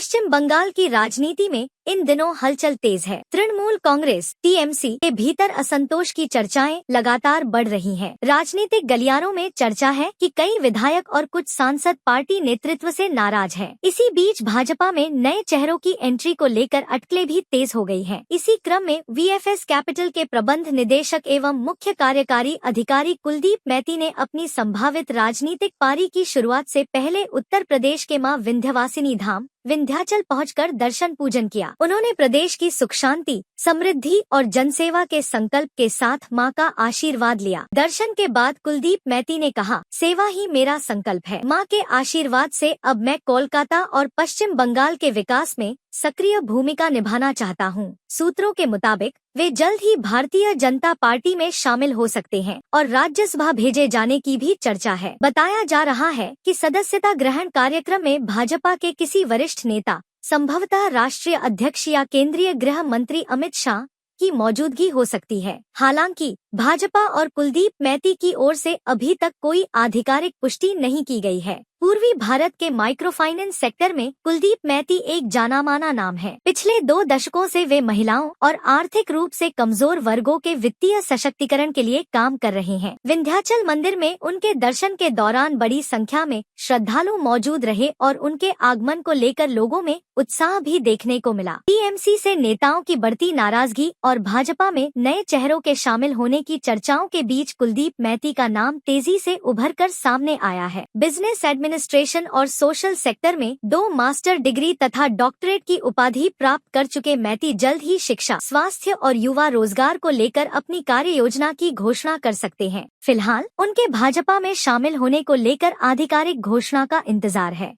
पश्चिम बंगाल की राजनीति में इन दिनों हलचल तेज है। तृणमूल कांग्रेस टीएमसी के भीतर असंतोष की चर्चाएं लगातार बढ़ रही हैं। राजनीतिक गलियारों में चर्चा है कि कई विधायक और कुछ सांसद पार्टी नेतृत्व से नाराज हैं। इसी बीच भाजपा में नए चेहरों की एंट्री को लेकर अटकलें भी तेज हो गई हैं। इसी क्रम में वीएफएस कैपिटल के प्रबंध निदेशक एवं मुख्य कार्यकारी अधिकारी कुलदीप मैती ने अपनी संभावित राजनीतिक पारी की शुरुआत से पहले उत्तर प्रदेश के मां विंध्यवासिनी धाम विंध्याचल पहुंचकर दर्शन पूजन किया। उन्होंने प्रदेश की सुख शांति, समृद्धि और जनसेवा के संकल्प के साथ मां का आशीर्वाद लिया। दर्शन के बाद कुलदीप मैती ने कहा, सेवा ही मेरा संकल्प है। मां के आशीर्वाद से अब मैं कोलकाता और पश्चिम बंगाल के विकास में सक्रिय भूमिका निभाना चाहता हूं। सूत्रों के मुताबिक वे जल्द ही भारतीय जनता पार्टी में शामिल हो सकते हैं और राज्यसभा भेजे जाने की भी चर्चा है। बताया जा रहा है कि सदस्यता ग्रहण कार्यक्रम में भाजपा के किसी वरिष्ठ नेता, संभवतः राष्ट्रीय अध्यक्ष या केंद्रीय गृह मंत्री अमित शाह की मौजूदगी हो सकती है। हालांकि भाजपा और कुलदीप मैती की ओर से अभी तक कोई आधिकारिक पुष्टि नहीं की गई है। पूर्वी भारत के माइक्रोफाइनेंस सेक्टर में कुलदीप मैती एक जाना माना नाम है। पिछले 2 दशकों से वे महिलाओं और आर्थिक रूप से कमजोर वर्गों के वित्तीय सशक्तिकरण के लिए काम कर रहे हैं। विंध्याचल मंदिर में उनके दर्शन के दौरान बड़ी संख्या में श्रद्धालु मौजूद रहे और उनके आगमन को लेकर लोगों में उत्साह भी देखने को मिला। टीएमसी से नेताओं की बढ़ती नाराजगी और भाजपा में नए चेहरों के शामिल होने की चर्चाओं के बीच कुलदीप मैती का नाम तेजी से उभर कर सामने आया है। बिजनेस एडमिनिस्ट्रेशन और सोशल सेक्टर में 2 मास्टर डिग्री तथा डॉक्टरेट की उपाधि प्राप्त कर चुके मैती जल्द ही शिक्षा, स्वास्थ्य और युवा रोजगार को लेकर अपनी कार्य योजना की घोषणा कर सकते हैं। फिलहाल उनके भाजपा में शामिल होने को लेकर आधिकारिक घोषणा का इंतजार है।